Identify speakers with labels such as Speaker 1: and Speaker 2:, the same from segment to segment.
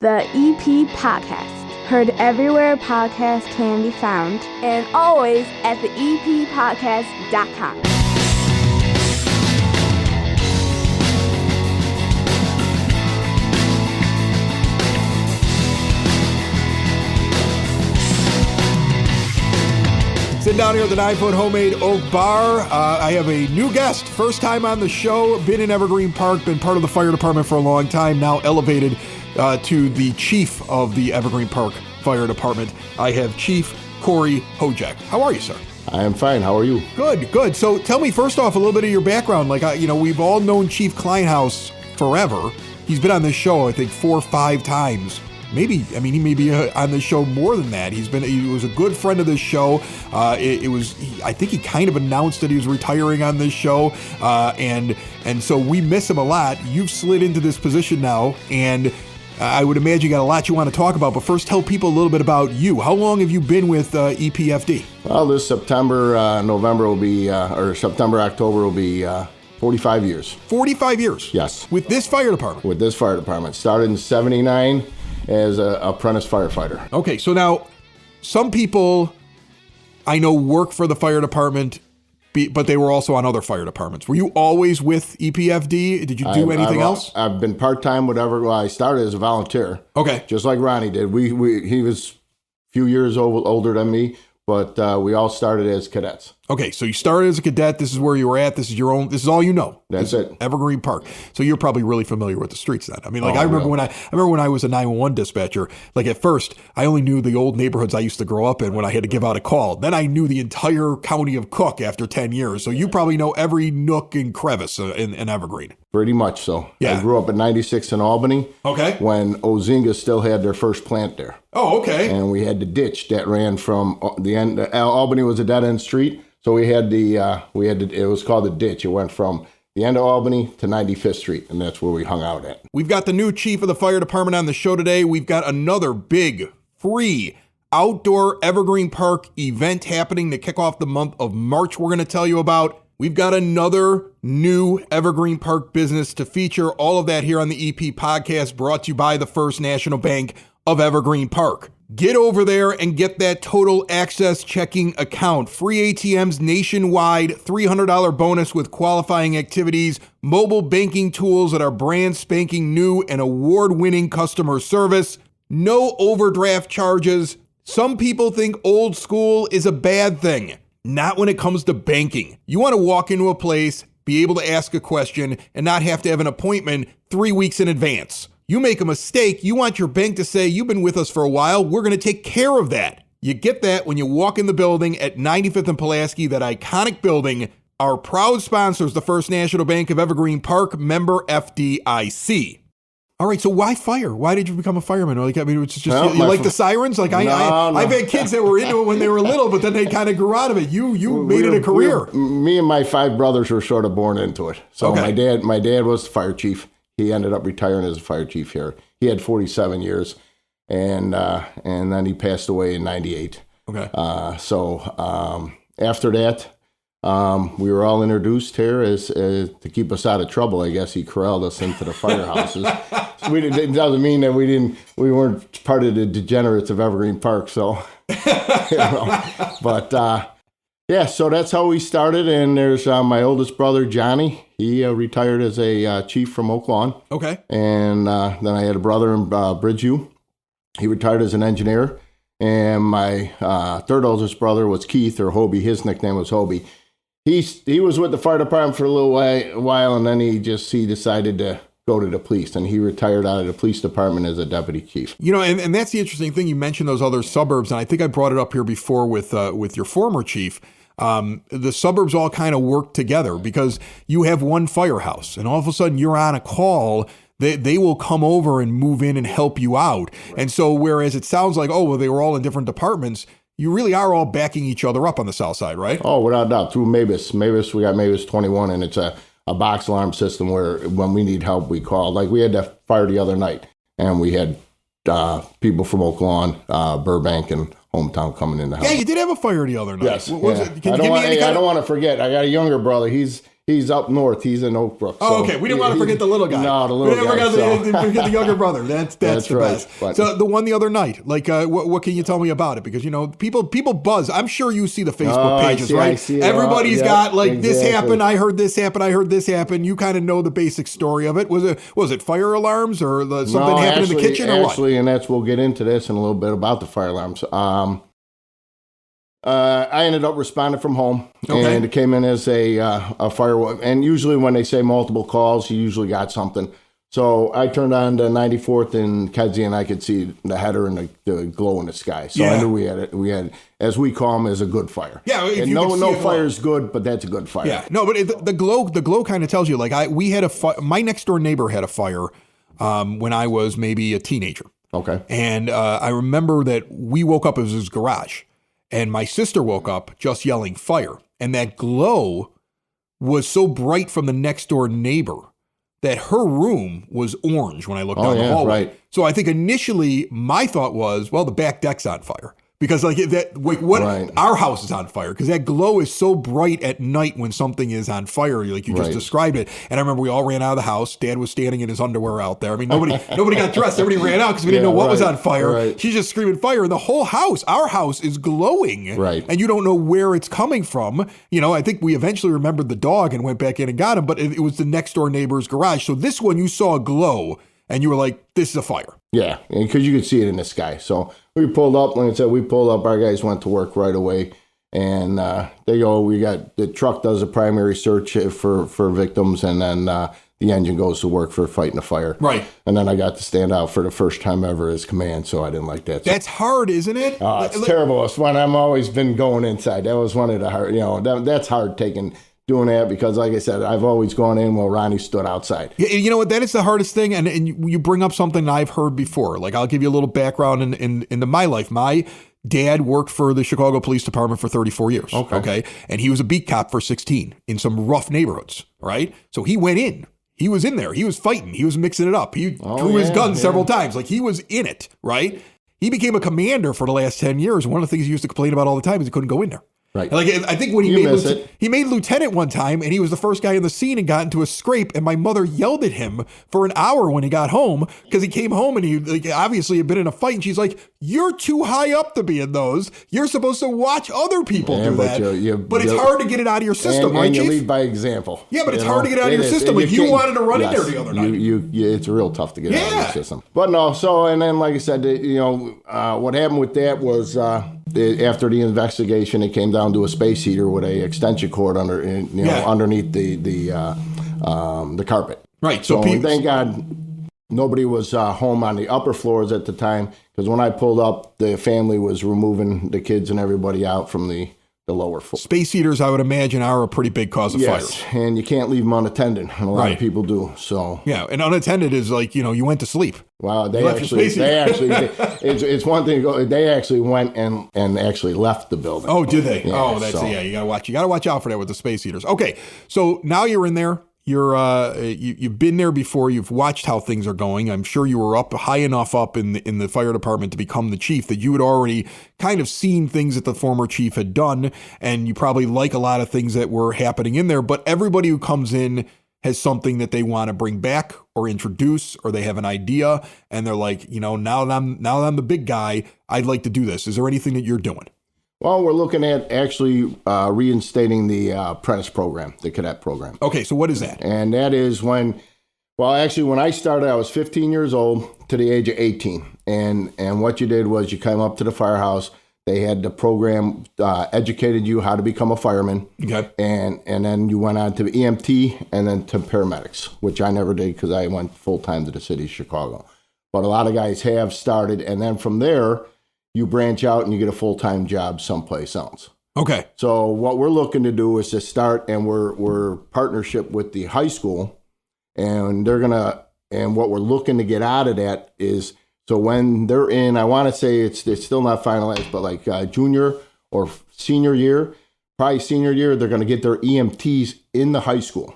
Speaker 1: The EP Podcast. Heard everywhere podcasts can be found, and always at the eppodcast.com.
Speaker 2: Sitting down here at the 9-foot homemade oak bar. I have a new guest, first time on the show, been in Evergreen Park, been part of the fire department for a long time, now elevated to the chief of the Evergreen Park Fire Department. I have Chief Corey Hojek. How are you, sir?
Speaker 3: I am fine. How are you?
Speaker 2: Good. So tell me first off a little bit of your background. We've all known Chief Kleinhaus forever. He's been on this show, I think, 4 or 5 times. He may be on this show more than that. He was a good friend of this show. I think he kind of announced that he was retiring on this show. And so we miss him a lot. You've slid into this position now, and I would imagine you got a lot you want to talk about, but first tell people a little bit about you. How long have you been with EPFD?
Speaker 3: Well, this September, October will be 45 years.
Speaker 2: 45 years?
Speaker 3: Yes.
Speaker 2: With this fire department?
Speaker 3: With this fire department. Started in 79 as an apprentice firefighter.
Speaker 2: Okay, so now some people I know work for the fire department, but they were also on other fire departments. Were you always with EPFD? Did you do anything else?
Speaker 3: I've been part-time, whatever. Well, I started as a volunteer.
Speaker 2: Okay.
Speaker 3: Just like Ronnie did. He was a few years older than me, but we all started as cadets.
Speaker 2: Okay, so you started as a cadet. This is where you were at. This is all you know.
Speaker 3: That's it.
Speaker 2: Evergreen Park. So you're probably really familiar with the streets then. I remember when I was a 911 dispatcher, at first I only knew the old neighborhoods I used to grow up in when I had to give out a call. Then I knew the entire county of Cook after 10 years. So you probably know every nook and crevice in Evergreen.
Speaker 3: Pretty much so.
Speaker 2: Yeah.
Speaker 3: I grew up at 96 in Albany.
Speaker 2: Okay.
Speaker 3: When Ozinga still had their first plant there.
Speaker 2: Oh, okay.
Speaker 3: And we had the ditch that ran from the end. Albany was a dead-end street. So we had it was called the ditch. It went from the end of Albany to 95th Street, and that's where we hung out at.
Speaker 2: We've got the new chief of the fire department on the show today. We've got another big, free, outdoor Evergreen Park event happening to kick off the month of March we're going to tell you about. We've got another new Evergreen Park business to feature. All of that here on the EP Podcast, brought to you by the First National Bank of Evergreen Park. Get over there and get that total access checking account. Free ATMs nationwide, $300 bonus with qualifying activities, mobile banking tools that are brand spanking new and award-winning customer service, no overdraft charges. Some people think old school is a bad thing. Not when it comes to banking. You want to walk into a place, be able to ask a question, and not have to have an appointment 3 weeks in advance. You make a mistake, you want your bank to say, you've been with us for a while, we're going to take care of that. You get that when you walk in the building at 95th and Pulaski, that iconic building. Our proud sponsors, the First National Bank of Evergreen Park, member FDIC. All right, so why fire? Why did you become a fireman? It's just, you like the sirens? No. I've had kids that were into it when they were little, but then they kind of grew out of it. You made it a career.
Speaker 3: Me and my 5 brothers were sort of born into it. So
Speaker 2: okay.
Speaker 3: My dad was the fire chief. He ended up retiring as a fire chief here. He had 47 years, and then he passed away in 98.
Speaker 2: Okay.
Speaker 3: After that, we were all introduced here as to keep us out of trouble. I guess he corralled us into the firehouses. So it doesn't mean that we weren't part of the degenerates of Evergreen Park. So, yeah, so that's how we started. And there's my oldest brother, Johnny. He retired as a chief from Oak Lawn.
Speaker 2: Okay. And
Speaker 3: then I had a brother in Bridgeview. He retired as an engineer. And my third oldest brother was Keith, or Hobie. His nickname was Hobie. He was with the fire department for a little while, and then he decided to go to the police, and he retired out of the police department as a deputy chief.
Speaker 2: And that's the interesting thing. You mentioned those other suburbs, and I think I brought it up here before with your former chief. The suburbs all kind of work together because you have one firehouse, and all of a sudden you're on a call. They will come over and move in and help you out. Right. And so whereas it sounds like, they were all in different departments, you really are all backing each other up on the south side, right?
Speaker 3: Oh, without a doubt. Through Mavis. We got Mavis 21, and it's a box alarm system where when we need help, we call. Like we had that fire the other night, and we had people from Oak Lawn, Burbank, and Hometown coming in the house.
Speaker 2: Yeah, you did have a fire the other night.
Speaker 3: Yes.
Speaker 2: I
Speaker 3: don't want to forget. I got a younger brother. He's He's up north. He's in Oak Brook.
Speaker 2: Oh, okay. We didn't want to forget the little guy.
Speaker 3: No, the little guy.
Speaker 2: Didn't forget the younger brother. That's the
Speaker 3: right.
Speaker 2: best.
Speaker 3: But,
Speaker 2: so the one the other night, like, what can you tell me about it? Because, people buzz. I'm sure you see the Facebook pages, right?
Speaker 3: I see
Speaker 2: Everybody's got, like, this
Speaker 3: exactly.
Speaker 2: happened, I heard this happen, I heard this happen. You kind of know the basic story of it. Was it fire alarms or something happened in the kitchen or what?
Speaker 3: Actually, and we'll get into this in a little bit about the fire alarms. I ended up responding from home, and it came in as a fire. And usually when they say multiple calls, you usually got something. So I turned on to 94th and Kedzie, and I could see the header and the glow in the sky. So I knew we had, as we call them, as a good fire.
Speaker 2: Yeah, if
Speaker 3: no fire is good, but that's a good fire.
Speaker 2: Yeah, no, but the glow kind of tells you. Like we had my next door neighbor had a fire when I was maybe a teenager.
Speaker 3: Okay.
Speaker 2: And I remember that we woke up, it was his garage. And my sister woke up just yelling fire. And that glow was so bright from the next door neighbor that her room was orange when I looked down the hallway.
Speaker 3: Right.
Speaker 2: So I think initially my thought was, well, the back deck's on fire. Because our house is on fire because that glow is so bright at night when something is on fire, like you just described it. And I remember we all ran out of the house. Dad was standing in his underwear out there. I mean, nobody got dressed. Everybody ran out because we didn't know what was on fire.
Speaker 3: Right.
Speaker 2: She's just screaming fire, and the whole house, our house, is glowing.
Speaker 3: Right.
Speaker 2: And you don't know where it's coming from. I think we eventually remembered the dog and went back in and got him, but it was the next door neighbor's garage. So this one, you saw a glow, and you were like, "This is a fire."
Speaker 3: Yeah, because you could see it in the sky. So we pulled up. Like I said, our guys went to work right away. And they go, the truck does a primary search for victims. And then the engine goes to work for fighting a fire.
Speaker 2: Right.
Speaker 3: And then I got to stand out for the first time ever as command. So I didn't like that.
Speaker 2: That's hard, isn't it?
Speaker 3: Oh, it's terrible. It's one I've always been going inside. That was one of the hard, that's hard doing that because, like I said, I've always gone in while Ronnie stood outside.
Speaker 2: You know what? That is the hardest thing. And you bring up something that I've heard before. Like, I'll give you a little background into my life. My dad worked for the Chicago Police Department for 34 years. Okay. And he was a beat cop for 16 in some rough neighborhoods. Right. So he went in. He was in there. He was fighting. He was mixing it up. He drew his gun several times. Like, he was in it. Right. He became a commander for the last 10 years. One of the things he used to complain about all the time is he couldn't go in there.
Speaker 3: Right.
Speaker 2: Like, I think when he made lieutenant one time, and he was the first guy in the scene and got into a scrape, and my mother yelled at him for an hour when he got home because he came home and he obviously had been in a fight, and she's like, "You're too high up to be in those. You're supposed to watch other people do that." But it's hard to get it out of your system, right,
Speaker 3: and you
Speaker 2: Chief?
Speaker 3: lead by example.
Speaker 2: Yeah, but it's hard to get out of your system. Like, you wanted to run in there the other night.
Speaker 3: It's real tough to get out of your system. But no, and then like I said, what happened with that was after the investigation, it came down to a space heater with a extension cord underneath the carpet.
Speaker 2: Right.
Speaker 3: So thank God nobody was home on the upper floors at the time, because when I pulled up, the family was removing the kids and everybody out from the lower floor.
Speaker 2: Space heaters, I would imagine, are a pretty big cause of fires.
Speaker 3: And you can't leave them unattended, and a lot of people do. So
Speaker 2: yeah, and unattended is like, you went to sleep.
Speaker 3: Well, it's one thing to go. They actually went and actually left the building.
Speaker 2: Oh, did they?
Speaker 3: Yeah,
Speaker 2: you gotta watch out for that with the space heaters. Okay, so now you're in there. You've been there before. You've watched how things are going. I'm sure you were up high enough up in the fire department to become the chief that you had already kind of seen things that the former chief had done, and you probably like a lot of things that were happening in there. But everybody who comes in has something that they want to bring back or introduce, or they have an idea, and they're like, now that I'm the big guy, I'd like to do this. Is there anything that you're doing?
Speaker 3: Well, we're looking at actually reinstating the apprentice program, the cadet program.
Speaker 2: Okay, so what is that?
Speaker 3: And that is when I started, I was 15 years old to the age of 18. And what you did was you came up to the firehouse. They had the program educated you how to become a fireman.
Speaker 2: Okay.
Speaker 3: And then you went on to EMT and then to paramedics, which I never did because I went full-time to the city of Chicago. But a lot of guys have started, and then from there, you branch out and you get a full-time job someplace else.
Speaker 2: Okay.
Speaker 3: So what we're looking to do is to start, and we're partnership with the high school, and and what we're looking to get out of that is, so when they're in, I want to say it's still not finalized, but like junior or senior year, probably senior year, they're going to get their EMTs in the high school.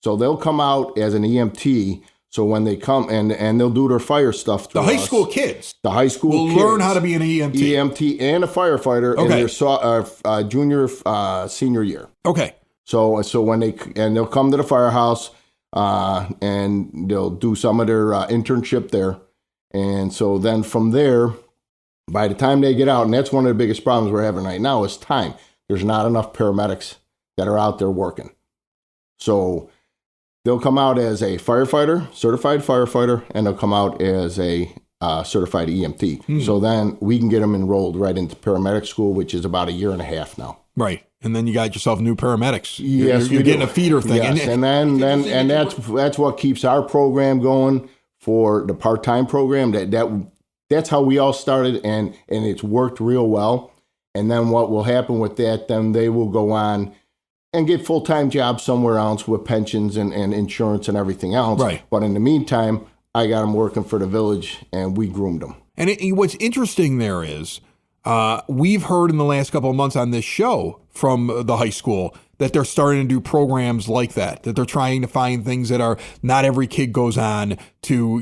Speaker 3: So they'll come out as an EMT. So when they come and they'll do their fire stuff through
Speaker 2: the high school kids.
Speaker 3: The high school
Speaker 2: will
Speaker 3: kids
Speaker 2: learn how to be an EMT.
Speaker 3: EMT and a firefighter in their junior, senior year.
Speaker 2: Okay.
Speaker 3: So when they'll come to the firehouse, and they'll do some of their internship there. And so then from there, by the time they get out, and that's one of the biggest problems we're having right now is time. There's not enough paramedics that are out there working. So they'll come out as a firefighter, certified firefighter, and they'll come out as a certified EMT. So then we can get them enrolled right into paramedic school, which is about 1.5 years now.
Speaker 2: Right. And then you got yourself new paramedics.
Speaker 3: Yes,
Speaker 2: you're getting a feeder thing.
Speaker 3: Yes, and that's what keeps our program going for the part-time program. That's how we all started, and it's worked real well. And then what will happen with that, then they will go on and get full-time jobs somewhere else with pensions and insurance and everything else.
Speaker 2: Right.
Speaker 3: But in the meantime, I got them working for the village, and we groomed them.
Speaker 2: And what's interesting there is we've heard in the last couple of months on this show from the high school that they're starting to do programs like that they're trying to find things that are not every kid goes on to,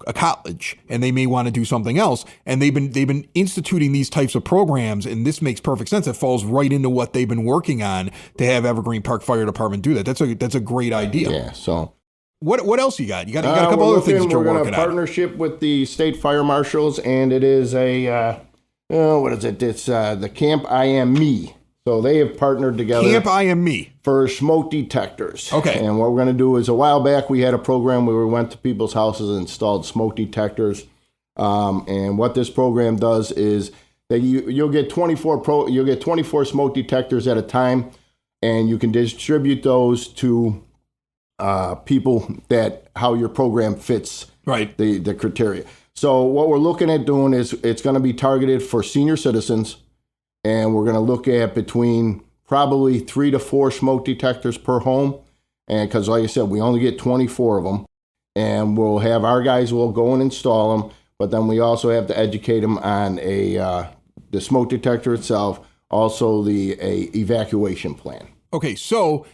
Speaker 2: a college, and they may want to do something else. And they've been instituting these types of programs, and this makes perfect sense. It falls right into what they've been working on to have Evergreen Park Fire Department do that. That's a great idea.
Speaker 3: Yeah. So
Speaker 2: what else you got? You got a couple other things that you're working on.
Speaker 3: We're going to partnership with the state fire marshals, and it is what is it? It's the Camp I Am Me. So they have partnered together.
Speaker 2: Camp I Am Me.
Speaker 3: For smoke detectors.
Speaker 2: Okay.
Speaker 3: And what we're going to do is, a while back, we had a program where we went to people's houses and installed smoke detectors. And what this program does is that you'll get 24 smoke detectors at a time, and you can distribute those to people that how your program fits the criteria. So what we're looking at doing is it's going to be targeted for senior citizens, and we're going to look at between probably 3 to 4 smoke detectors per home. And because, like I said, we only get 24 of them, and we'll have our guys will go and install them. But then we also have to educate them on the smoke detector itself, also the evacuation plan.
Speaker 2: Okay, so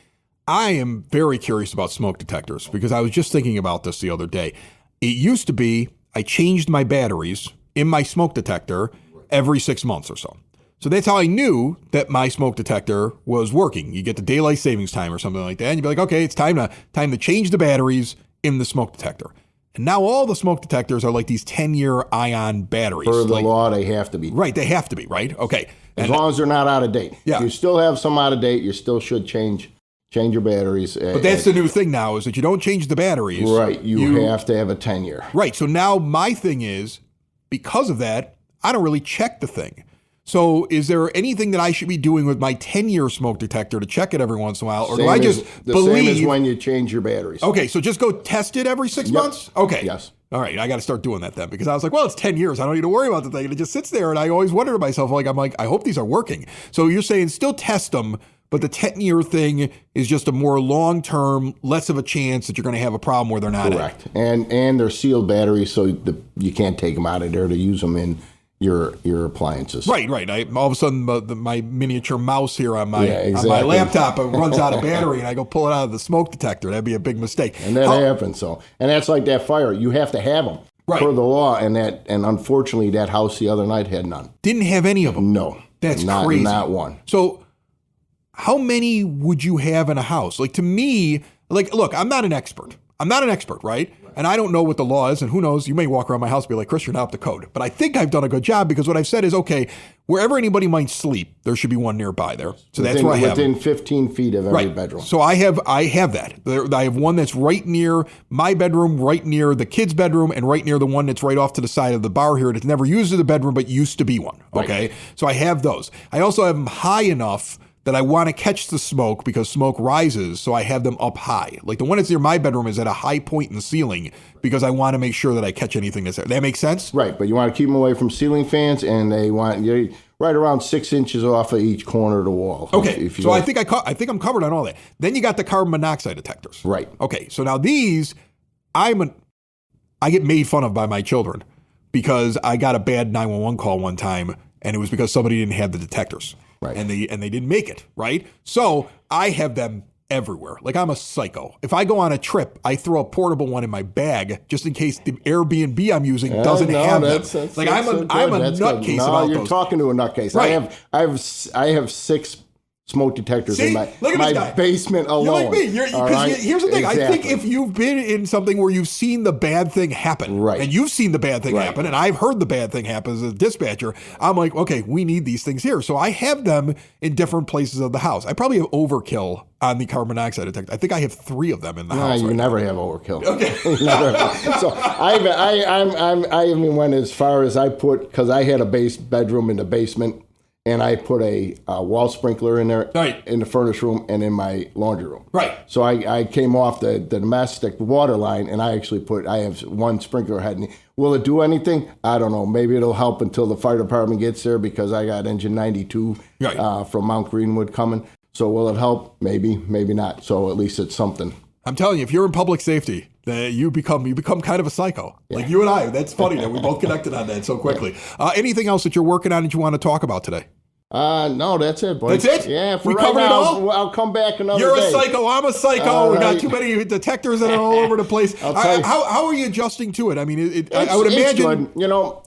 Speaker 2: I am very curious about smoke detectors because I was just thinking about this the other day. It used to be I changed my batteries in my smoke detector every 6 months or so. So that's how I knew that my smoke detector was working. You get the daylight savings time or something like that, and you'd be like, okay, it's time to change the batteries in the smoke detector. And now all the smoke detectors are like these 10-year ion batteries.
Speaker 3: Per the law, they have to be.
Speaker 2: Right, they have to be, right? Okay.
Speaker 3: As long as they're not out of date.
Speaker 2: Yeah.
Speaker 3: If you still have some out of date, you still should change your batteries.
Speaker 2: But that's the new thing now, is that you don't change the batteries.
Speaker 3: Right, you have to have a 10-year.
Speaker 2: Right, so now my thing is, because of that, I don't really check the thing. So is there anything that I should be doing with my 10-year smoke detector to check it every once in a while? Or do I just believe...
Speaker 3: Same as when you change your batteries.
Speaker 2: Okay, so just go test it every 6 months? Okay.
Speaker 3: Yes.
Speaker 2: All right, I got to start doing that then, because I was like, well, it's 10 years. I don't need to worry about the thing. And it just sits there, and I always wonder to myself, I hope these are working. So you're saying still test them, but the 10-year thing is just a more long-term, less of a chance that you're going to have a problem where they're not.
Speaker 3: Correct. And they're sealed batteries, so you can't take them out of there to use them in your appliances.
Speaker 2: Right. All of a sudden, my miniature mouse here on my laptop runs out of battery, and I go pull it out of the smoke detector. That'd be a big mistake.
Speaker 3: And that happens. So, and that's like that fire. You have to have them per the law, and unfortunately, that house the other night had none.
Speaker 2: Didn't have any of them.
Speaker 3: No,
Speaker 2: that's crazy.
Speaker 3: Not one.
Speaker 2: So, how many would you have in a house? Like, to me, look, I'm not an expert, right? And I don't know what the law is, and who knows, you may walk around my house and be like, Chris, you're not up to code. But I think I've done a good job, because what I've said is, okay, wherever anybody might sleep, there should be one nearby there. So that's where I have
Speaker 3: within 15 feet of every bedroom.
Speaker 2: So I have that. I have one that's right near my bedroom, right near the kids' bedroom, and right near the one that's right off to the side of the bar here. That's never used as a bedroom, but used to be one. Okay, so I have those. I also have them high enough that I want to catch the smoke, because smoke rises, so I have them up high. Like the one that's near my bedroom is at a high point in the ceiling, because I want to make sure that I catch anything that's there. That makes sense?
Speaker 3: Right, but you want to keep them away from ceiling fans, and they want you right around 6 inches off of each corner of the wall.
Speaker 2: Okay, so I think I'm covered on all that. Then you got the carbon monoxide detectors.
Speaker 3: Right.
Speaker 2: Okay, so now these, I get made fun of by my children, because I got a bad 911 call one time, and it was because somebody didn't have the detectors.
Speaker 3: Right.
Speaker 2: And they didn't make it, right? So I have them everywhere. Like, I'm a psycho. If I go on a trip, I throw a portable one in my bag just in case the Airbnb I'm using doesn't have them. I'm a nutcase about those.
Speaker 3: You're talking to a nutcase.
Speaker 2: Right.
Speaker 3: I have 6 smoke detectors
Speaker 2: See?
Speaker 3: in my
Speaker 2: Look at this guy.
Speaker 3: basement alone.
Speaker 2: You're like me. Here's the thing.
Speaker 3: Exactly.
Speaker 2: I think if you've been in something where you've seen the bad thing happen,
Speaker 3: right,
Speaker 2: and you've seen the bad thing
Speaker 3: right,
Speaker 2: happen, and I've heard the bad thing happen as a dispatcher, I'm like, okay, we need these things here. So I have them in different places of the house. I probably have overkill on the carbon monoxide detector. I think I have 3 of them in the house.
Speaker 3: You
Speaker 2: right
Speaker 3: never
Speaker 2: now.
Speaker 3: have overkill.
Speaker 2: Okay.
Speaker 3: So I even went as far as I put, because I had a bedroom in the basement, and I put a wall sprinkler in there,
Speaker 2: right,
Speaker 3: in the furnace room and in my laundry room.
Speaker 2: Right.
Speaker 3: So I came off the domestic water line, and I have one sprinkler head. Will it do anything? I don't know. Maybe it'll help until the fire department gets there, because I got engine 92 from Mount Greenwood coming. So will it help? Maybe, maybe not. So at least it's something.
Speaker 2: I'm telling you, if you're in public safety, you become kind of a psycho. Yeah. Like you and I. That's funny that we both connected on that so quickly. Anything else that you're working on that you want to talk about today?
Speaker 3: No, that's it, boy.
Speaker 2: That's it?
Speaker 3: Yeah,
Speaker 2: we covered it all?
Speaker 3: I'll come back another
Speaker 2: You're
Speaker 3: day.
Speaker 2: You're a psycho. I'm a psycho. We got too many detectors that are all over the place. How are you adjusting to it? I mean, I would imagine.
Speaker 3: It's good.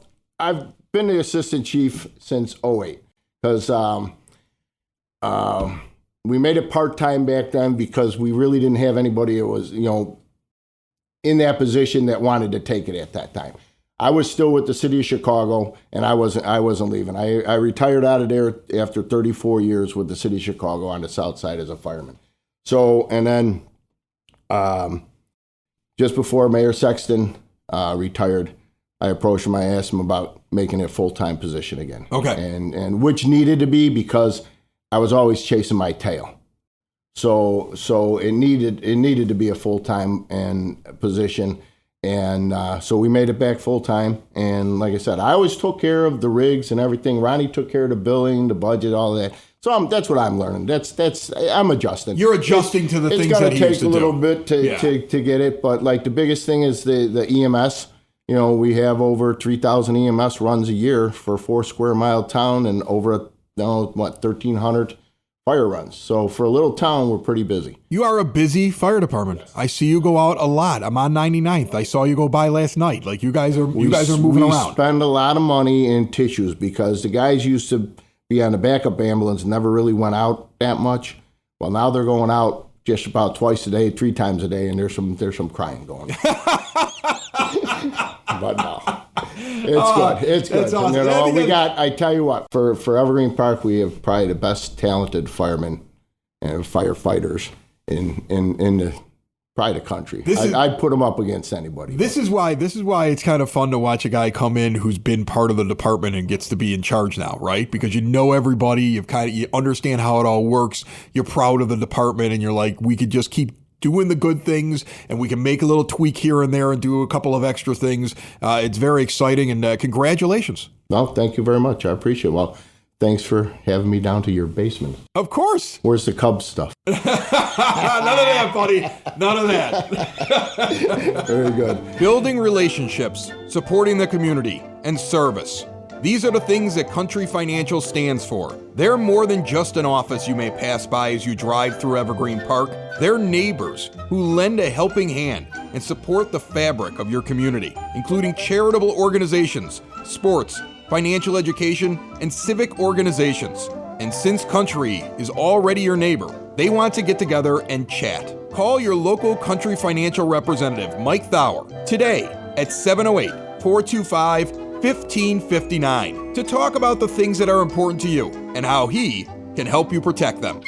Speaker 3: I've been the assistant chief since 2008, because we made it part-time back then, because we really didn't have anybody that was, in that position that wanted to take it at that time. I was still with the city of Chicago, and I wasn't leaving. I retired out of there after 34 years with the city of Chicago on the south side as a fireman. So, and then just before Mayor Sexton retired, I approached him. I asked him about making it a full-time position again.
Speaker 2: Okay.
Speaker 3: And which needed to be, because I was always chasing my tail. So it needed to be a full-time position. And so we made it back full-time. And like I said, I always took care of the rigs and everything. Ronnie took care of the billing, the budget, all of that. So that's what I'm learning. I'm adjusting.
Speaker 2: You're adjusting to the things that he used to do. It's going to take a little
Speaker 3: bit to get it. But like the biggest thing is the EMS. We have over 3,000 EMS runs a year for a 4 square mile town, and over 1,300 fire runs. So for a little town, we're pretty busy.
Speaker 2: You are a busy fire department. I see you go out a lot. I'm on 99th. I saw you go by last night. Like you guys are moving around.
Speaker 3: We spend a lot of money in tissues, because the guys used to be on the backup ambulance and never really went out that much. Well, now they're going out just about twice a day, 3 times a day, and there's some crying going. But no, it's good. It's good.
Speaker 2: That's awesome.
Speaker 3: I tell you what, for Evergreen Park, we have probably the best talented firemen and firefighters in probably the country. I'd put them up against anybody.
Speaker 2: This is why it's kind of fun to watch a guy come in who's been part of the department and gets to be in charge now, right? Because you know everybody, you understand how it all works. You're proud of the department, and you're like, we could just keep doing the good things, and we can make a little tweak here and there and do a couple of extra things. It's very exciting, and congratulations.
Speaker 3: Well, thank you very much. I appreciate it. Well, thanks for having me down to your basement.
Speaker 2: Of course.
Speaker 3: Where's the Cubs stuff?
Speaker 2: None of that, buddy. None of that.
Speaker 3: Very good.
Speaker 2: Building relationships, supporting the community, and service. These are the things that Country Financial stands for. They're more than just an office you may pass by as you drive through Evergreen Park. They're neighbors who lend a helping hand and support the fabric of your community, including charitable organizations, sports, financial education, and civic organizations. And since Country is already your neighbor, they want to get together and chat. Call your local Country Financial representative, Mike Thauer, today at 708-425-1559 to talk about the things that are important to you and how he can help you protect them.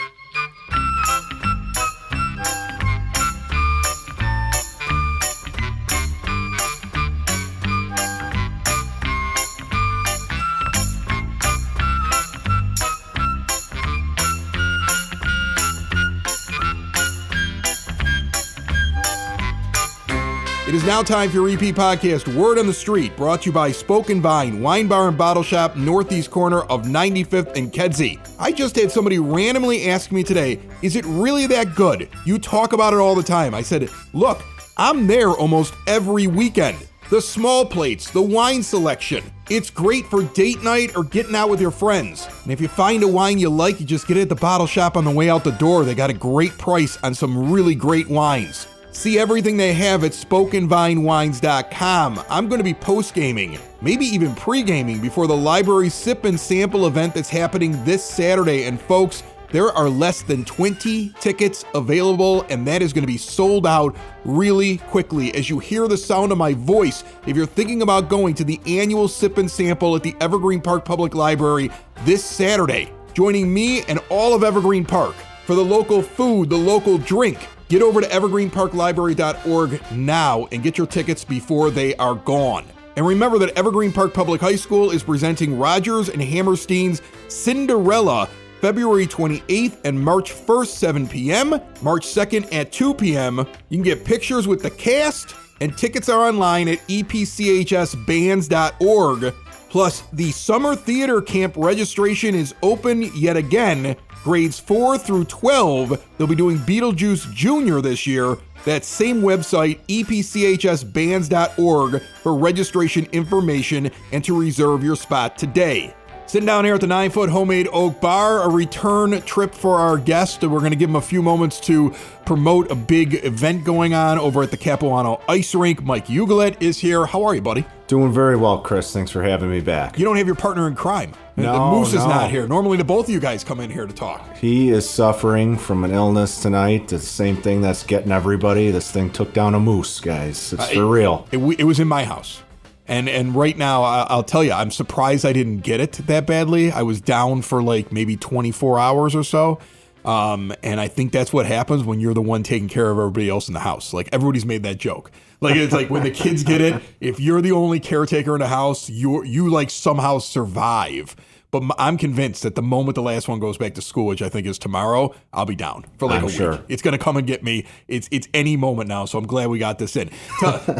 Speaker 2: It is now time for your EP podcast, Word on the Street, brought to you by Spoken Vine, Wine Bar and Bottle Shop, northeast corner of 95th and Kedzie. I just had somebody randomly ask me today, is it really that good? You talk about it all the time. I said, look, I'm there almost every weekend. The small plates, the wine selection. It's great for date night or getting out with your friends. And if you find a wine you like, you just get it at the bottle shop on the way out the door. They got a great price on some really great wines. See everything they have at SpokenVineWines.com. I'm going to be post-gaming, maybe even pre-gaming before the library sip and sample event that's happening this Saturday. And folks, There are less than 20 tickets available, and that is going to be sold out really quickly. As you hear the sound of my voice, if you're thinking about going to the annual Sip and Sample at the Evergreen Park Public Library this Saturday, joining me and all of Evergreen Park for the local food, the local drink, get over to evergreenparklibrary.org now and get your tickets before they are gone. And remember that Evergreen Park Public High School is presenting Rodgers and Hammerstein's Cinderella February 28th and March 1st, 7 p.m., March 2nd at 2 p.m. You can get pictures with the cast, and tickets are online at epchsbands.org. Plus, the summer theater camp registration is open yet again. Grades 4 through 12, they'll be doing Beetlejuice Jr. this year. That same website, epchsbands.org, for registration information and to reserve your spot today. Sitting down here at the 9-foot homemade oak bar, a return trip for our guest. We're going to give him a few moments to promote a big event going on over at the Capuano Ice Rink. Mike Ugalet is here. How are you, buddy?
Speaker 4: Doing very well, Chris. Thanks for having me back.
Speaker 2: You don't have your partner in crime.
Speaker 4: No,
Speaker 2: the Moose is
Speaker 4: no.
Speaker 2: not here. Normally the both of you guys come in here to talk.
Speaker 4: He is suffering from an illness tonight. The same thing that's getting everybody. This thing took down a moose, guys. It's for real.
Speaker 2: It was in my house. And right now, I'll tell you, I'm surprised I didn't get it that badly. I was down for like maybe 24 hours or so. And I think that's what happens when you're the one taking care of everybody else in the house. Like, everybody's made that joke. Like, it's like when the kids get it, if you're the only caretaker in the house, you like somehow survive. But I'm convinced that the moment the last one goes back to school, which I think is tomorrow, I'll be down for like a week.
Speaker 4: Sure.
Speaker 2: It's going to come and get me. It's any moment now, so I'm glad we got this in.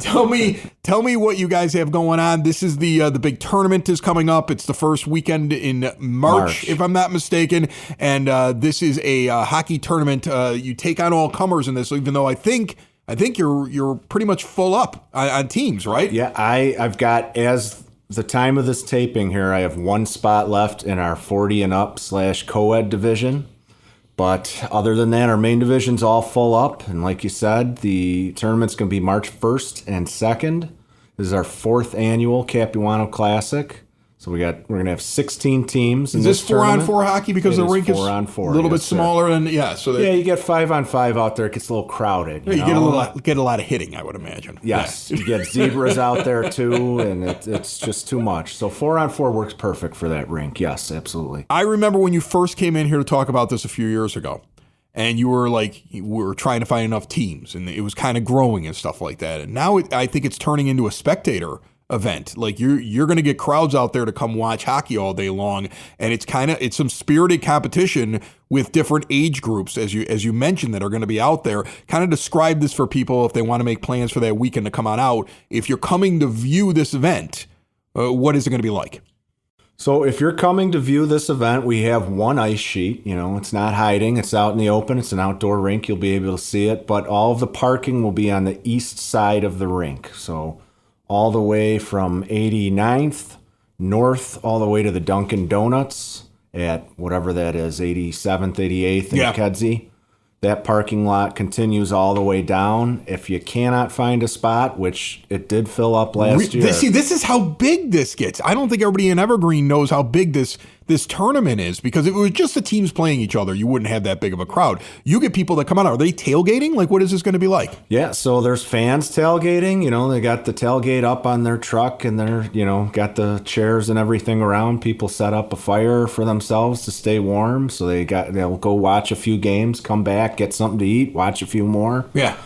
Speaker 2: Tell me what you guys have going on. This is the big tournament is coming up. It's the first weekend in March, if I'm not mistaken. And this is a hockey tournament. You take on all comers in this, even though I think you're pretty much full up on teams, right?
Speaker 4: Yeah, I've got, as the time of this taping here, I have one spot left in our 40 and up / co-ed division. But other than that, our main division's all full up. And like you said, the tournament's going to be March 1st and 2nd. This is our 4th annual Capuano Classic. So we're going to have 16 teams.
Speaker 2: Is this 4-on-4 hockey because the rink is
Speaker 4: 4-on-4,
Speaker 2: a little bit smaller and so
Speaker 4: you get 5-on-5 out there. It gets a little crowded.
Speaker 2: You get a lot of hitting, I would imagine.
Speaker 4: Yes, you get zebras out there too, and it's just too much. So 4-on-4 works perfect for that rink. Yes, absolutely.
Speaker 2: I remember when you first came in here to talk about this a few years ago, and you were trying to find enough teams, and it was kind of growing and stuff like that. And now I think it's turning into a spectator event. Like you're going to get crowds out there to come watch hockey all day long, and it's some spirited competition with different age groups, as you mentioned, that are going to be out there. Kind of describe this for people if they want to make plans for that weekend to come on out. If you're coming to view this event, what is it going to be like?
Speaker 4: So if you're coming to view this event, we have one ice sheet. It's not hiding. It's out in the open. It's an outdoor rink. You'll be able to see it, but all of the parking will be on the east side of the rink. So all the way from 89th north, all the way to the Dunkin' Donuts at whatever that is, 87th, 88th, and Kedzie. That parking lot continues all the way down. If you cannot find a spot, which it did fill up last year.
Speaker 2: See, this is how big this gets. I don't think everybody in Evergreen knows how big this tournament is, because if it was just the teams playing each other, you wouldn't have that big of a crowd. You get people that come out. Are they tailgating? Like, what is this going to be like?
Speaker 4: Yeah, so there's fans tailgating. They got the tailgate up on their truck, and they're, got the chairs and everything around. People set up a fire for themselves to stay warm. So they'll go watch a few games, come back, get something to eat, watch a few more.
Speaker 2: Yeah.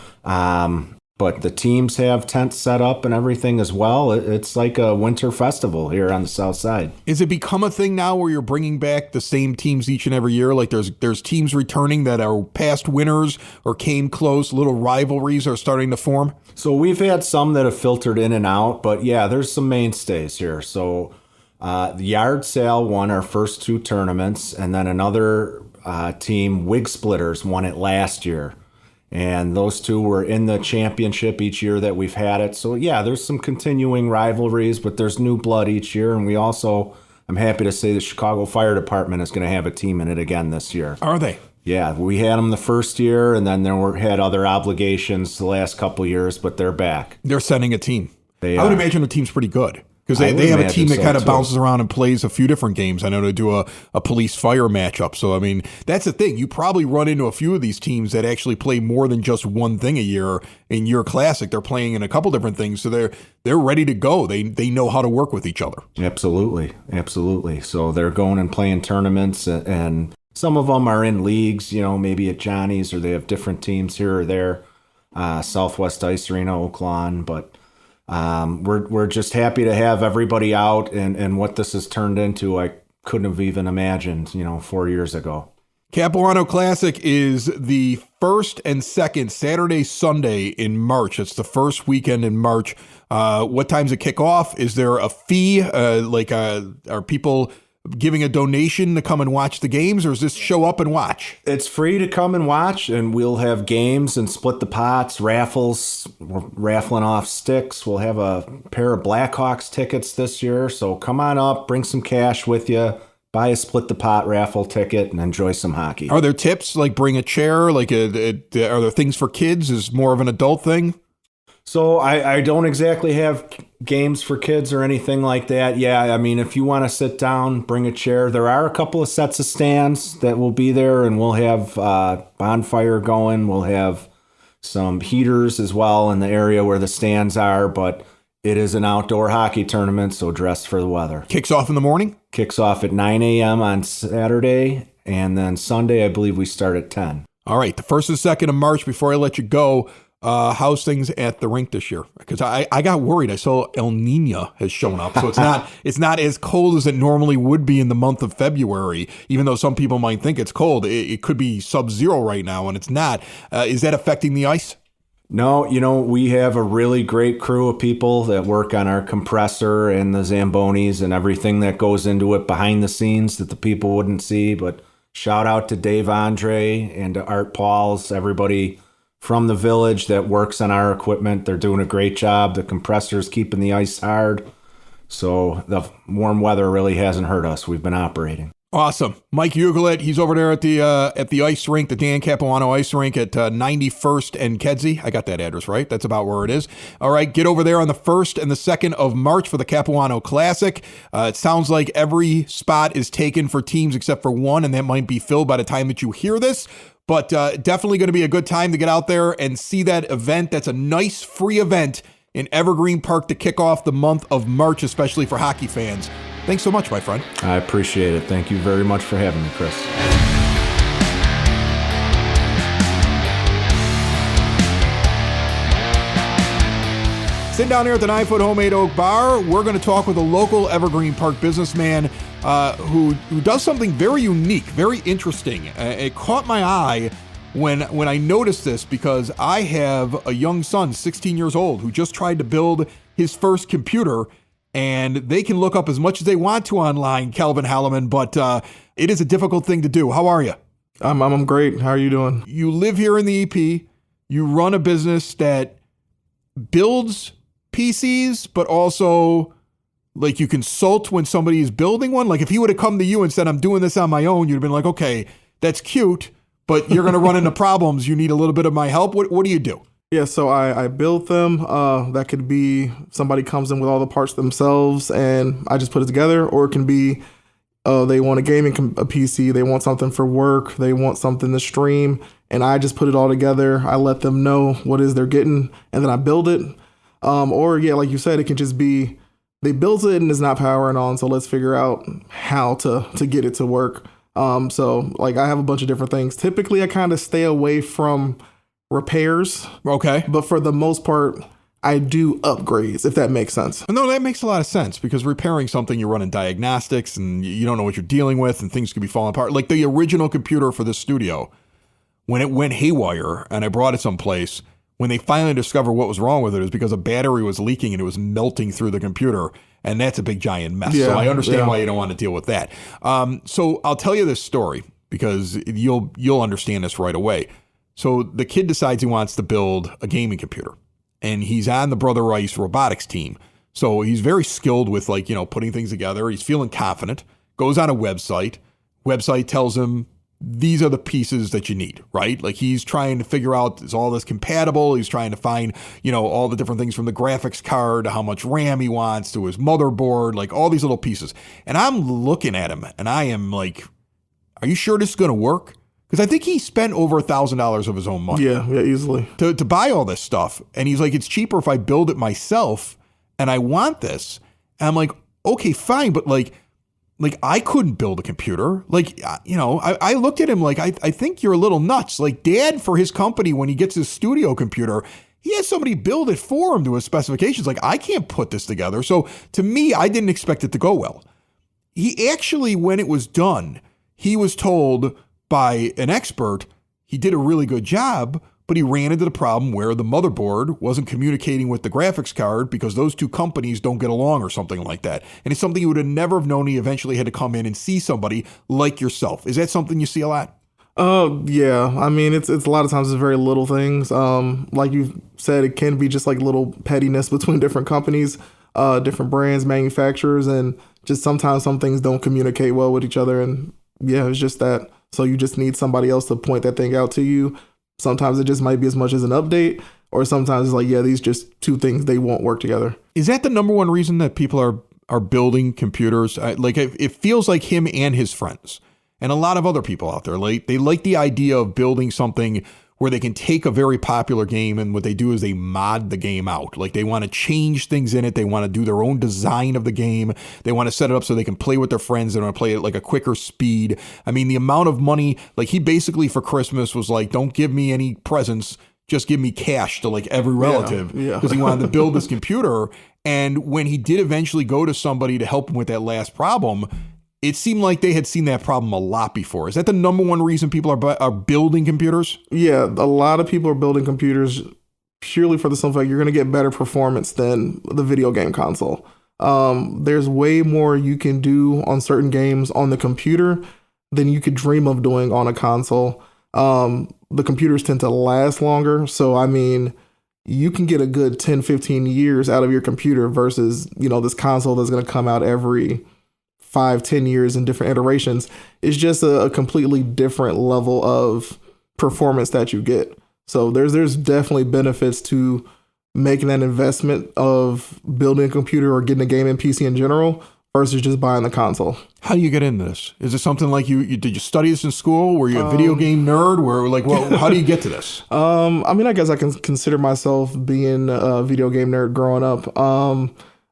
Speaker 4: But the teams have tents set up and everything as well. It's like a winter festival here on the south side.
Speaker 2: Is it become a thing now where you're bringing back the same teams each and every year? Like there's teams returning that are past winners or came close, little rivalries are starting to form?
Speaker 4: So we've had some that have filtered in and out, but yeah, there's some mainstays here. So the Yard Sale won our first 2 tournaments, and then another team, Wig Splitters, won it last year. And those 2 were in the championship each year that we've had it. So, yeah, there's some continuing rivalries, but there's new blood each year. And we also, I'm happy to say the Chicago Fire Department is going to have a team in it again this year.
Speaker 2: Are they?
Speaker 4: Yeah, we had them the first year, and then had other obligations the last couple years, but they're back.
Speaker 2: They're sending a team.
Speaker 4: I
Speaker 2: would imagine the team's pretty good. Because they have a team that kind of bounces around and plays a few different games. I know they do a police-fire matchup. So, I mean, that's the thing. You probably run into a few of these teams that actually play more than just one thing a year in your classic. They're playing in a couple different things, so they're ready to go. They know how to work with each other. Absolutely.
Speaker 4: So they're going and playing tournaments, and some of them are in leagues, maybe at Johnny's, or they have different teams here or there. Southwest Ice Arena, Oaklawn, but we're just happy to have everybody out, and what this has turned into, I couldn't have even imagined, 4 years ago.
Speaker 2: Capuano Classic is the first and second Saturday, Sunday in March. It's the first weekend in March. What time's it kick off? Is there a fee? Are people giving a donation to come and watch the games, or is this show up and watch?
Speaker 4: It's free to come and watch, and we'll have games and split the pots, raffles. We're raffling off sticks. We'll have a pair of Blackhawks tickets this year, so come on up, bring some cash with you, buy a split the pot raffle ticket, and enjoy some hockey.
Speaker 2: Are there tips, like bring a chair? Are there things for kids? Is more of an adult thing?
Speaker 4: So I don't exactly have games for kids or anything like that. Yeah, I mean, if you want to sit down, bring a chair. There are a couple of sets of stands that will be there, and we'll have bonfire going. We'll have some heaters as well in the area where the stands are, but it is an outdoor hockey tournament, so dress for the weather.
Speaker 2: Kicks off in the morning?
Speaker 4: Kicks off at 9 a.m. on Saturday, and then Sunday, I believe we start at 10.
Speaker 2: All right, the 1st and 2nd of March, before I let you go, how's things at the rink this year? Because I got worried. I saw El Nino has shown up, so it's not as cold as it normally would be in the month of February. Even though some people might think it's cold, it could be sub-zero right now, and it's not. Is that affecting the ice?
Speaker 4: No, we have a really great crew of people that work on our compressor and the Zambonis and everything that goes into it behind the scenes that the people wouldn't see. But shout out to Dave Andre and to Art Pauls, everybody from the village that works on our equipment. They're doing a great job. The compressor's keeping the ice hard. So the warm weather really hasn't hurt us. We've been operating.
Speaker 2: Awesome. Mike Ugalit, he's over there at the ice rink, the Dan Capuano ice rink at 91st and Kedzie. I got that address right. That's about where it is. All right, get over there on the 1st and the 2nd of March for the Capuano Classic. It sounds like every spot is taken for teams except for one, and that might be filled by the time that you hear this. But definitely going to be a good time to get out there and see that event. That's a nice free event in Evergreen Park to kick off the month of March, especially for hockey fans. Thanks so much, my friend.
Speaker 4: I appreciate it. Thank you very much for having me, Chris.
Speaker 2: Sitting down here at the 9-foot Homemade Oak Bar, we're going to talk with a local Evergreen Park businessman who does something very unique, very interesting. It caught my eye when I noticed this because I have a young son, 16 years old, who just tried to build his first computer. And they can look up as much as they want to online, Kelvin Halleman, but it is a difficult thing to do. How are you?
Speaker 5: I'm great. How are you doing?
Speaker 2: You live here in the EP. You run a business that builds PCs, but also like you consult when somebody is building one. Like if he would have come to you and said, I'm doing this on my own, you'd have been like, okay, that's cute, but you're going to run into problems. You need a little bit of my help. What do you do?
Speaker 5: Yeah, so I build them. That could be somebody comes in with all the parts themselves and I just put it together, or it can be they want a PC, they want something for work, they want something to stream, and I just put it all together. I let them know what it is they're getting, and then I build it. Or yeah, like you said, it can just be they built it and it's not powering on, so let's figure out how to get it to work. So like I have a bunch of different things. Typically, I kind of stay away from repairs.
Speaker 2: Okay.
Speaker 5: But for the most part, I do upgrades, if that makes sense.
Speaker 2: No, that makes a lot of sense because repairing something, you're running diagnostics and you don't know what you're dealing with and things could be falling apart. Like the original computer for this studio, when it went haywire and I brought it someplace, when they finally discovered what was wrong with it, it was because a battery was leaking and it was melting through the computer. And that's a big giant mess.
Speaker 5: Yeah,
Speaker 2: so I understand why you don't want to deal with that. So I'll tell you this story because you'll understand this right away. So the kid decides he wants to build a gaming computer and he's on the Brother Rice robotics team. So he's very skilled with putting things together. He's feeling confident, goes on a website tells him these are the pieces that you need, right? Like he's trying to figure out, is all this compatible? He's trying to find, all the different things from the graphics card to how much RAM he wants to his motherboard, like all these little pieces. And I'm looking at him and I am like, are you sure this is going to work? Because I think he spent over $1,000 of his own money.
Speaker 5: Yeah, easily.
Speaker 2: To buy all this stuff. And he's like, it's cheaper if I build it myself and I want this. And I'm like, okay, fine. But like I couldn't build a computer. Like, I looked at him like, I think you're a little nuts. Like Dad, for his company, when he gets his studio computer, he has somebody build it for him to his specifications. Like, I can't put this together. So to me, I didn't expect it to go well. He actually, when it was done, he was told by an expert, he did a really good job, but he ran into the problem where the motherboard wasn't communicating with the graphics card because those two companies don't get along or something like that. And it's something he would have never have known. He eventually had to come in and see somebody like yourself. Is that something you see a lot?
Speaker 5: Yeah. I mean, it's a lot of times it's very little things. Like you said, it can be just like little pettiness between different companies, different brands, manufacturers, and just sometimes some things don't communicate well with each other. And yeah, it's just that. So you just need somebody else to point that thing out to you. Sometimes it just might be as much as an update, or sometimes it's like, yeah, these just two things, they won't work together.
Speaker 2: Is that the number one reason that people are building computers? It feels like him and his friends and a lot of other people out there, like they like the idea of building something where they can take a very popular game and what they do is they mod the game out. Like they want to change things in it. They want to do their own design of the game. They want to set it up so they can play with their friends. They want to play it like a quicker speed. I mean, the amount of money, like he basically for Christmas was like, don't give me any presents, just give me cash to like every relative because he wanted to build this computer. And when he did eventually go to somebody to help him with that last problem, it seemed like they had seen that problem a lot before. Is that the number one reason people are building computers?
Speaker 5: Yeah, a lot of people are building computers purely for the simple fact you're going to get better performance than the video game console. There's way more you can do on certain games on the computer than you could dream of doing on a console. The computers tend to last longer. So, I mean, you can get a good 10, 15 years out of your computer versus, this console that's going to come out every 5-10 years in different iterations. It's just a completely different level of performance that you get. So there's definitely benefits to making that investment of building a computer or getting a gaming PC in general versus just buying the console.
Speaker 2: How do you get into this? Is it something like you did you study this in school? Were you a video game nerd? How do you get to this?
Speaker 5: I mean, I guess I can consider myself being a video game nerd growing up.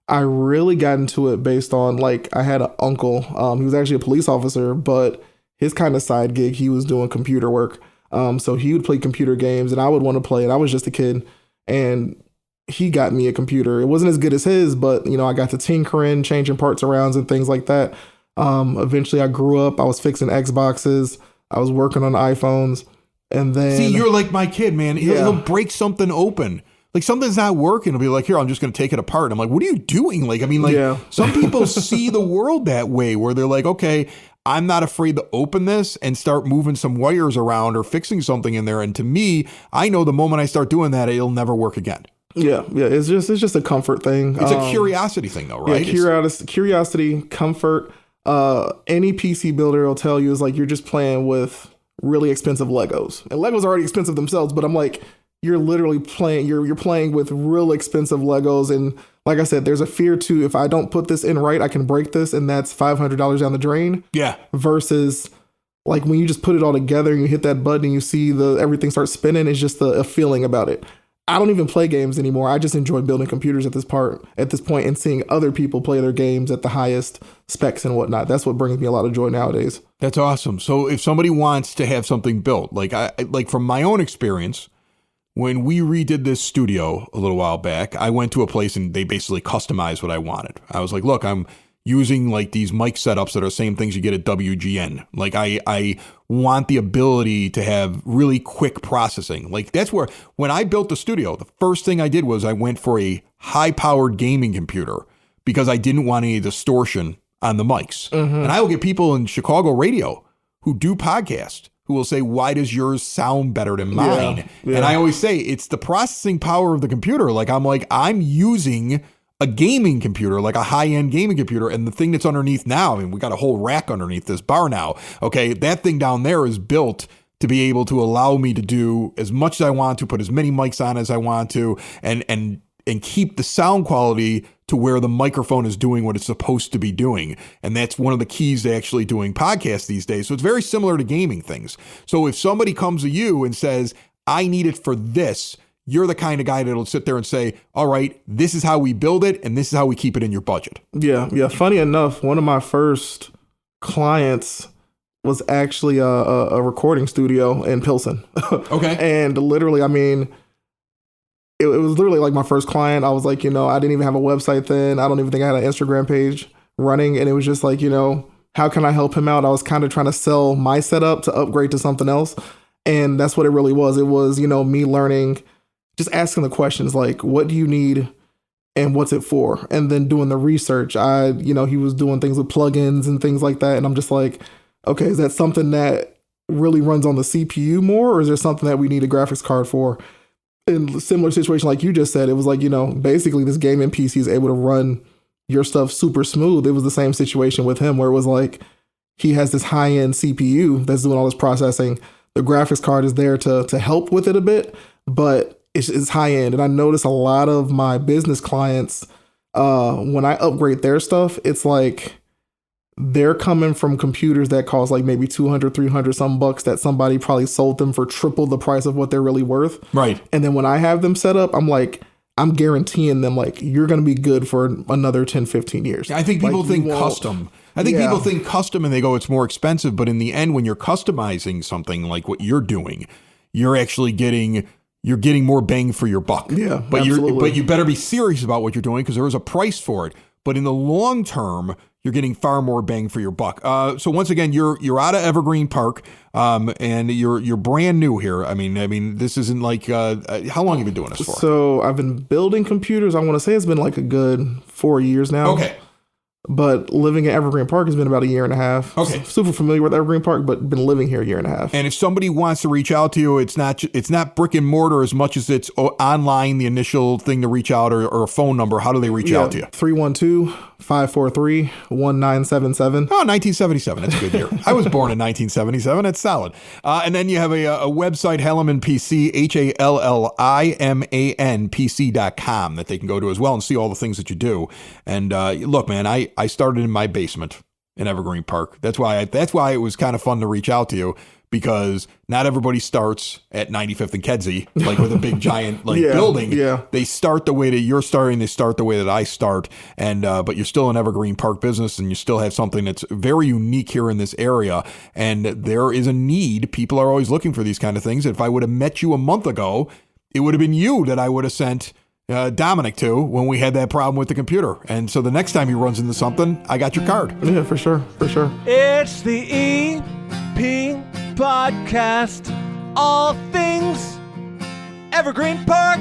Speaker 5: I really got into it based on, I had an uncle. He was actually a police officer, but his kind of side gig, he was doing computer work. So he would play computer games and I would want to play it. I was just a kid and he got me a computer. It wasn't as good as his, but, I got to tinkering, changing parts around and things like that. Eventually I grew up. I was fixing Xboxes. I was working on iPhones. And then...
Speaker 2: See, you're like my kid, man. He'll break something open. Like something's not working. It'll be like, here, I'm just going to take it apart. I'm like, what are you doing? Some people see the world that way where they're like, okay, I'm not afraid to open this and start moving some wires around or fixing something in there. And to me, I know the moment I start doing that, it'll never work again.
Speaker 5: Yeah. It's just a comfort thing.
Speaker 2: It's a curiosity thing though, right?
Speaker 5: Yeah, curiosity, comfort. Any PC builder will tell you is like, you're just playing with really expensive Legos. And Legos are already expensive themselves, but I'm like, you're literally playing, you're playing with real expensive Legos. And like I said, there's a fear too, if I don't put this in right, I can break this and that's $500 down the drain.
Speaker 2: Yeah.
Speaker 5: Versus like when you just put it all together and you hit that button and you see everything start spinning, it's just a feeling about it. I don't even play games anymore. I just enjoy building computers at this point and seeing other people play their games at the highest specs and whatnot. That's what brings me a lot of joy nowadays.
Speaker 2: That's awesome. So if somebody wants to have something built, like from my own experience, when we redid this studio a little while back, I went to a place and they basically customized what I wanted. I was like, look, I'm using like these mic setups that are the same things you get at WGN. Like I want the ability to have really quick processing. Like that's where, when I built the studio, the first thing I did was I went for a high powered gaming computer because I didn't want any distortion on the mics. Mm-hmm. And I will get people in Chicago radio who do podcasts who will say, why does yours sound better than mine? Yeah. And I always say, it's the processing power of the computer. I'm using a gaming computer, like a high-end gaming computer, and the thing that's underneath now, I mean, we got a whole rack underneath this bar now. Okay, that thing down there is built to be able to allow me to do as much as I want to, put as many mics on as I want to, and keep the sound quality to where the microphone is doing what it's supposed to be doing. And that's one of the keys to actually doing podcasts these days. So it's very similar to gaming things. So if somebody comes to you and says, I need it for this, you're the kind of guy that'll sit there and say, all right, this is how we build it, and this is how we keep it in your budget.
Speaker 5: Yeah. Funny enough, one of my first clients was actually a recording studio in Pilsen.
Speaker 2: Okay.
Speaker 5: And literally, I mean, it was literally like my first client. I was like, I didn't even have a website then. I don't even think I had an Instagram page running. And it was just like, how can I help him out? I was kind of trying to sell my setup to upgrade to something else. And that's what it really was. It was, me learning, just asking the questions like, what do you need and what's it for? And then doing the research. He was doing things with plugins and things like that. And I'm just like, okay, is that something that really runs on the CPU more? Or is there something that we need a graphics card for? In a similar situation, like you just said, it was like, basically this gaming PC is able to run your stuff super smooth. It was the same situation with him where it was like, he has this high-end CPU that's doing all this processing. The graphics card is there to help with it a bit, but it's high-end. And I notice a lot of my business clients, when I upgrade their stuff, it's like they're coming from computers that cost like maybe 200, 300 some bucks that somebody probably sold them for triple the price of what they're really worth.
Speaker 2: Right.
Speaker 5: And then when I have them set up, I'm guaranteeing them like, you're going to be good for another 10, 15 years.
Speaker 2: I think people think custom. I think people think custom and they go, it's more expensive. But in the end, when you're customizing something like what you're doing, you're actually getting more bang for your buck.
Speaker 5: Yeah,
Speaker 2: but
Speaker 5: absolutely.
Speaker 2: you better be serious about what you're doing because there is a price for it. But in the long term, you're getting far more bang for your buck. So once again, you're out of Evergreen Park, and you're brand new here. I mean, this isn't like how long have you been doing this for?
Speaker 5: So I've been building computers. I want to say it's been like a good 4 years now.
Speaker 2: Okay.
Speaker 5: But living in Evergreen Park has been about a year and a half.
Speaker 2: Okay.
Speaker 5: Super familiar with Evergreen Park, but been living here a year and a half.
Speaker 2: And if somebody wants to reach out to you, it's not brick and mortar as much as it's online, the initial thing to reach out, or a phone number. How do they reach out to you?
Speaker 5: 312-543-1977.
Speaker 2: Oh, 1977. That's a good year. I was born in 1977. That's solid. And then you have a website, Halliman PC, HALLIMAN PC.com, that they can go to as well and see all the things that you do. And look, man, I started in my basement in Evergreen Park. That's why it was kind of fun to reach out to you, because not everybody starts at 95th and Kedzie, like with a big giant building.
Speaker 5: Yeah.
Speaker 2: They start the way that you're starting. They start the way that I start. And but you're still an Evergreen Park business, and you still have something that's very unique here in this area. And there is a need. People are always looking for these kind of things. If I would have met you a month ago, it would have been you that I would have sent Dominic to when we had that problem with the computer. And so the next time he runs into something, I got your card.
Speaker 5: Yeah, for sure.
Speaker 6: It's the EP Podcast, all things Evergreen Park.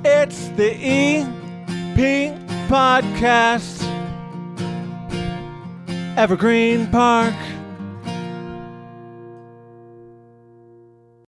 Speaker 6: It's the EP Podcast, Evergreen Park.